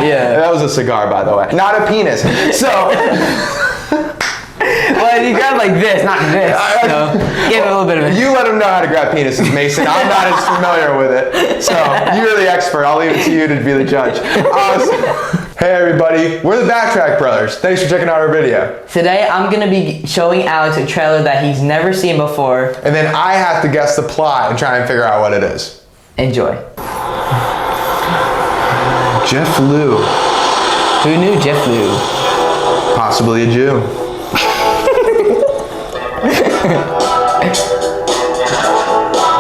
Yeah. That was a cigar, by the way. Not a penis. So... Well, you grab like this, not this. So give it a little bit of it. You let him know how to grab penises, Mason. I'm not as familiar with it. So you're the expert. I'll leave it to you to be the judge. Hey everybody, we're the Backtrack Brothers. Thanks for checking out our video. Today I'm going to be showing Alex a trailer that he's never seen before. And then I have to guess the plot and try and figure out what it is. Enjoy. Jeff Liu. Who knew Jeff Liu? Possibly a Jew.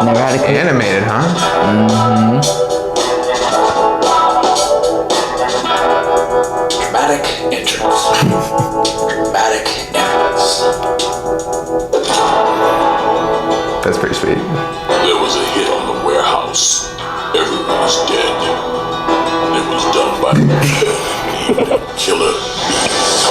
Never had a kid. Animated, huh? Mm-hmm. Dramatic entrance. Dramatic entrance. That's pretty sweet. There was a hit on the warehouse. Everyone was dead. It was done by Killer Bees.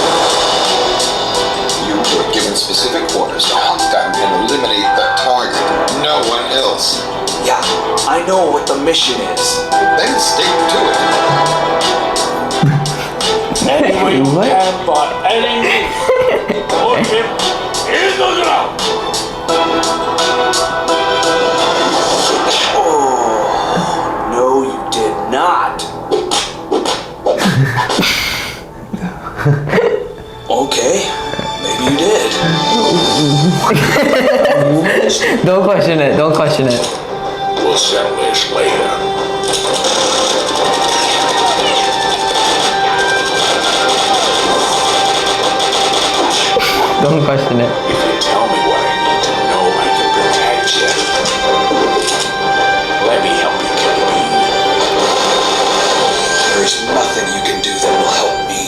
You were given specific orders to hunt down and eliminate the target. No one else. Yeah, I know what the mission is. Then stick to it. Anyway, you can, but anyway, put him in the ground. Oh, no, you did not. Okay, maybe you did. Don't question it. Don't question it. We'll settle this later. Don't question it. If you tell me what I need to know, I can protect you. Let me help you, Killer Bee. There is nothing you can do that will help me.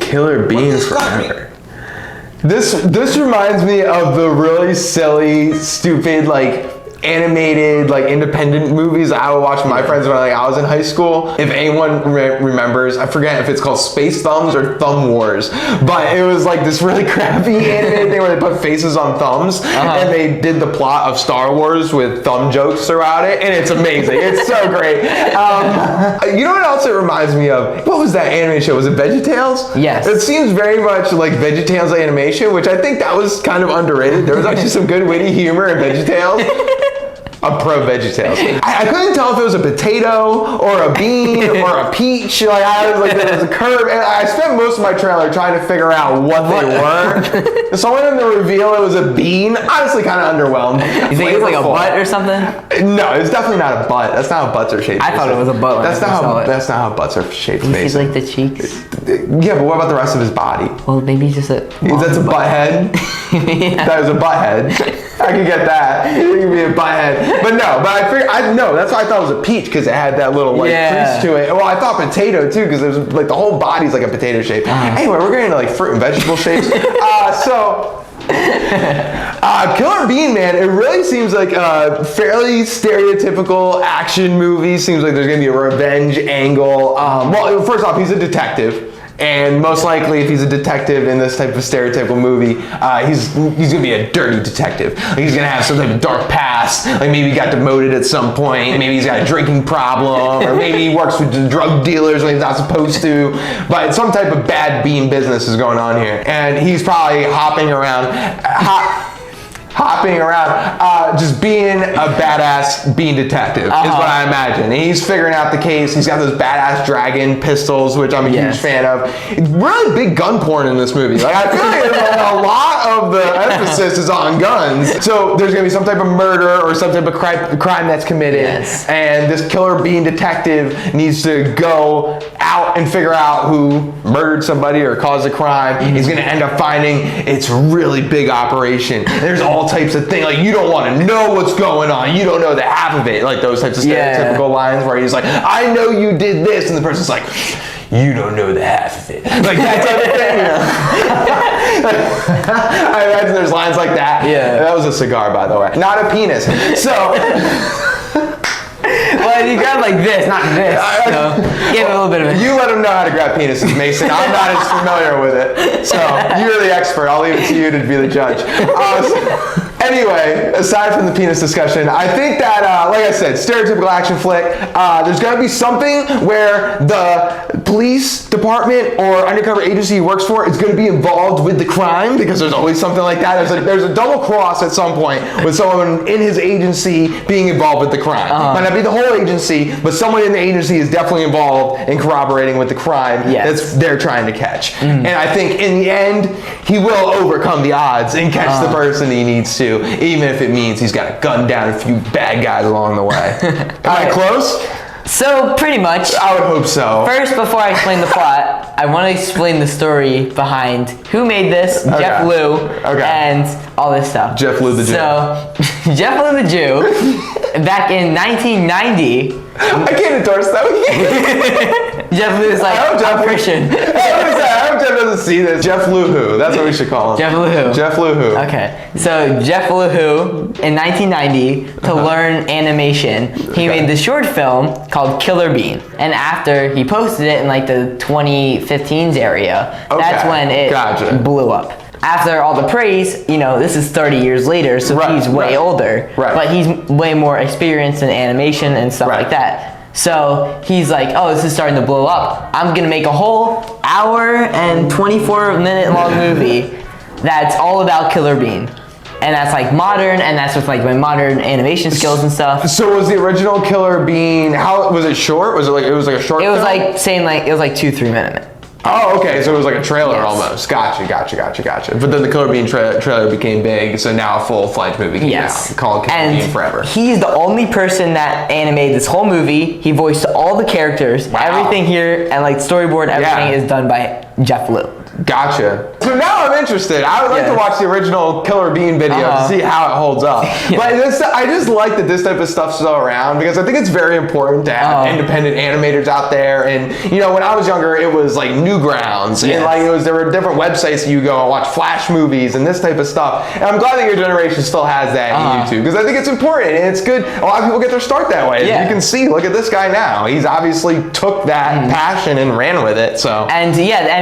Killer Beans forever. This reminds me of the really silly, stupid, like animated, like independent movies I would watch with my friends when I was in high school. If anyone remembers, I forget if it's called Space Thumbs or Thumb Wars, but it was like this really crappy animated thing where they put faces on thumbs, and they did the plot of Star Wars with thumb jokes throughout it, and it's amazing. It's so great. You know what else it reminds me of? What was that anime show? Was it VeggieTales? Yes. It seems very much like VeggieTales animation, which I think that was kind of underrated. There was actually some good witty humor in VeggieTales. I'm pro VeggieTales. I couldn't tell if it was a potato or a bean or a peach. Like I was like, there was a curve. And I spent most of my trailer trying to figure out what they were. So when in the reveal it was a bean, honestly kind of underwhelmed. You think it was like a butt or something? No, it's definitely not a butt. That's not how butts are shaped. I thought it was a butt. That's not how butts are shaped. He's like the cheeks. Yeah, but what about the rest of his body? Well, maybe he's just a. That's a butt head. Yeah. That was a butt head. I could get that. It could be a butt head. But no, but I figured, that's why I thought it was a peach, because it had that little like crease to it. Well, I thought potato too, because there's like the whole body's like a potato shape. Anyway, we're getting into like fruit and vegetable shapes. Killer Bean, man, it really seems like a fairly stereotypical action movie. Seems like there's gonna be a revenge angle. Well, first off, he's a detective. And most likely, if he's a detective in this type of stereotypical movie, he's gonna be a dirty detective. Like he's gonna have some type of dark past. Like maybe he got demoted at some point. Maybe he's got a drinking problem, or maybe he works with the drug dealers when he's not supposed to. But some type of bad bean business is going on here, and he's probably hopping around, just being a badass bean detective is what I imagine. And he's figuring out the case. He's got those badass dragon pistols, which I'm a huge fan of. Really big gun porn in this movie. Like I feel like a lot of the emphasis is on guns. So there's gonna be some type of murder or some type of crime that's committed, and this killer bean detective needs to go out and figure out who murdered somebody or caused a crime. He's gonna end up finding it's a really big operation. There's all types of things, like you don't want to know what's going on, you don't know the half of it, like those types of stereotypical lines where he's like, I know you did this, and the person's like, you don't know the half of it, like that type of thing, I imagine there's lines like that. That was a cigar, by the way, not a penis. So Well, you grab like this, not this. So give it a little bit of it. You let him know how to grab penises, Mason. I'm not as familiar with it. So you're the expert. I'll leave it to you to be the judge. Anyway, aside from the penis discussion, I think that, like I said, stereotypical action flick, there's going to be something where the police department or undercover agency he works for is going to be involved with the crime, because there's always something like that. There's a double cross at some point with someone in his agency being involved with the crime. Might not be the whole agency, but someone in the agency is definitely involved in corroborating with the crime that they're trying to catch. And I think in the end, he will overcome the odds and catch the person he needs to, even if it means he's got to gun down a few bad guys along the way. Am I close? So, pretty much. I would hope so. First, before I explain the plot, I want to explain the story behind who made this, Jeff Liu, and all this stuff. Jeff Liu the Jew. So, Jeff Liu the Jew, back in 1990... I can't endorse that. Jeff Liu is like, I'm Christian. I hope Jeff doesn't see this. Jeff Liu who? That's what we should call him. Jeff Liu who? Jeff Liu who? Okay, so Jeff Liu who, in 1990, to learn animation, he made this short film called Killer Bean. And after he posted it in like the 2015s area, that's when it blew up. After all the praise, you know, this is 30 years later, so he's way older. But he's way more experienced in animation and stuff like that. So he's like, oh, this is starting to blow up. I'm gonna make a whole hour and 24-minute long movie that's all about Killer Bean. And that's like modern, and that's with like my modern animation skills and stuff. So was the original Killer Bean, how was it short? Was it like, it was like a short film? It was like saying like, it was like 2-3 minute. Oh, okay, so it was like a trailer almost. Gotcha. But then the Killer Bean trailer became big, so now a full-fledged movie came out called Killer Bean Forever. He's the only person that animated this whole movie. He voiced all the characters. Everything here, and like storyboard, everything is done by Jeff Liu. Gotcha. So now I'm interested. I would like to watch the original Killer Bean video to see how it holds up. But I just like that this type of stuff's still around, because I think it's very important to have independent animators out there. And you know, when I was younger, it was like Newgrounds, and like there were different websites that you go and watch Flash movies and this type of stuff. And I'm glad that your generation still has that in YouTube, because I think it's important and it's good. A lot of people get their start that way. You can see, look at this guy now. He's obviously took that passion and ran with it. So I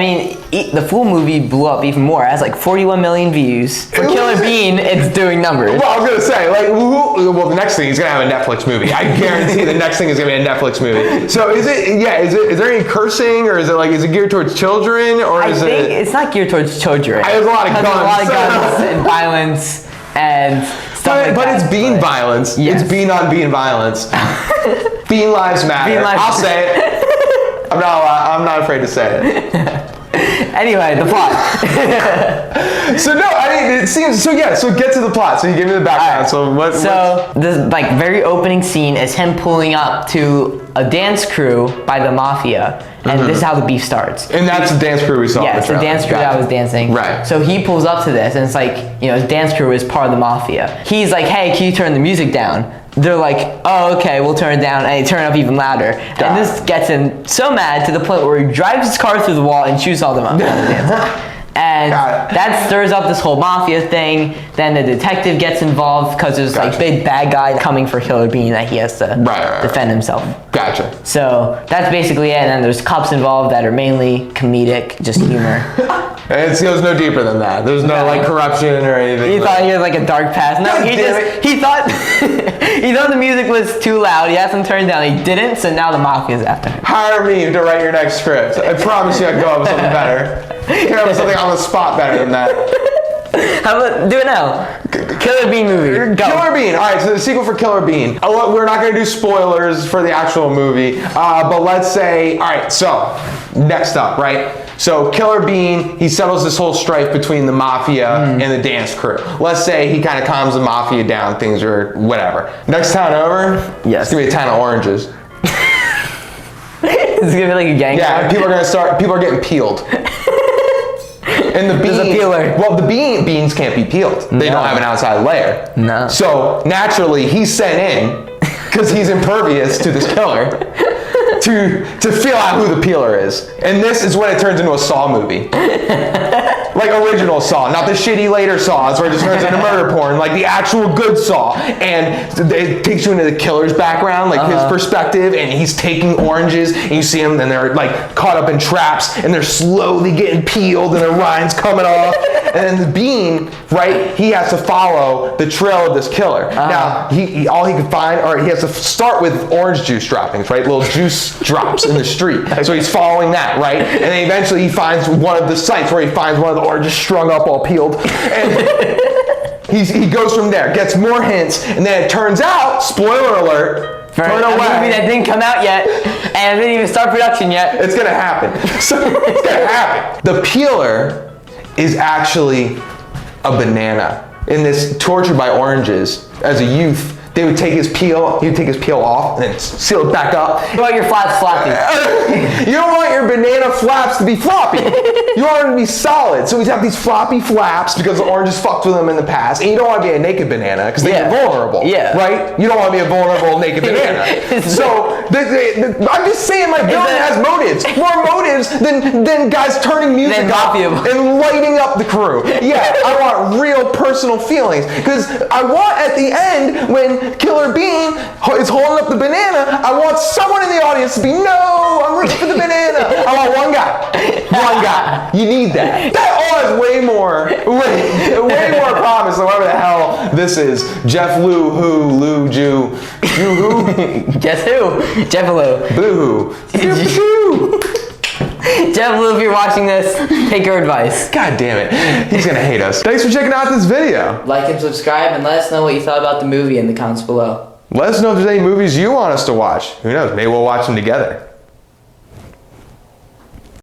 mean, the full movie blew up even more. It has like 41 million views. For Killer Bean, it's doing numbers. Well, I was gonna say, like, well, the next thing he's gonna have a Netflix movie. I guarantee the next thing is gonna be a Netflix movie. So is there any cursing, or is it geared towards children, or I think it's not geared towards children. There's a lot of guns. There's a lot of guns and violence and stuff like that. But it's bean violence. It's bean on bean violence. Bean lives matter. I'll say it. I'm not afraid to say it. Anyway, the plot. So no, I mean, it seems, so get to the plot. So you give me the background. So this like very opening scene is him pulling up to a dance crew by the mafia. And this is how the beef starts. And that's the dance crew we saw. Yeah, it's the dance crew that was dancing. Right. So he pulls up to this, and it's like, you know, his dance crew is part of the mafia. He's like, hey, can you turn the music down? They're like, oh, okay, we'll turn it down, and they turn it up even louder. And this gets him so mad to the point where he drives his car through the wall and shoots all them up. And that stirs up this whole mafia thing. Then the detective gets involved because there's like big bad guy coming for Killer Bean that he has to defend himself. Gotcha. So that's basically it. And then there's cops involved that are mainly comedic, just humor. It goes no deeper than that. There's no like corruption or anything. He thought he had like a dark past. No, he thought he thought the music was too loud. He asked him to turn it down. He didn't. So now the mafia's after him. Hire me to write your next script. I promise you I can go up with something better. Come up with something on the spot better than that. How about do it now? Killer Bean movie. Go. Killer Bean. All right, so the sequel for Killer Bean. We're not going to do spoilers for the actual movie, but let's say, all right, so next up, right? So Killer Bean, he settles this whole strife between the mafia and the dance crew. Let's say he kind of calms the mafia down, things are whatever. Next town over, it's going to be a town of oranges. It's going to be like a gang war. People are getting peeled. And the beans, well, the beans can't be peeled. They don't have an outside layer. No. So naturally, he's sent in because he's impervious to this killer to feel out who the peeler is. And this is when it turns into a Saw movie. Like original Saw, not the shitty later Saws where it just turns into murder porn, like the actual good Saw. And it takes you into the killer's background, like his perspective, and he's taking oranges, and you see him, and they're like caught up in traps, and they're slowly getting peeled, and their rinds coming off. And then the Bean, right, he has to follow the trail of this killer. Now, all he can find, or he has to start with orange juice droppings, right? Little juice drops in the street. So he's following that, right? And then eventually he finds one of the sites where he finds one of the oranges strung up all peeled. And he goes from there, gets more hints, and then it turns out, spoiler alert, for a movie that didn't come out yet and didn't even start production yet. It's gonna happen. So it's gonna happen. The peeler is actually a banana. In this Tortured by Oranges, as a youth, they would take his peel, he would take his peel off and then seal it back up. You want your flaps floppy. You don't want your banana flaps to be floppy. You want them to be solid. So we have these floppy flaps because the oranges fucked with them in the past. And you don't want to be a naked banana because they're vulnerable. Yeah. Right? You don't want to be a vulnerable naked banana. So I'm just saying my villain has motives. More motives than guys turning music up and lighting up the crew. Yeah, I want real personal feelings. Because I want at the end when Killer Bean is holding up the banana, I want someone in the audience to be, no, I'm rooting for the banana. I want one guy. One guy. You need that. That all has way more promise than whatever the hell this is. Jeff Lou who? Guess who? Jeff Lou. Boo hoo. Jeff Lou, if you're watching this, take your advice. God damn it. He's gonna hate us. Thanks for checking out this video. Like and subscribe, and let us know what you thought about the movie in the comments below. Let us know if there's any movies you want us to watch. Who knows? Maybe we'll watch them together.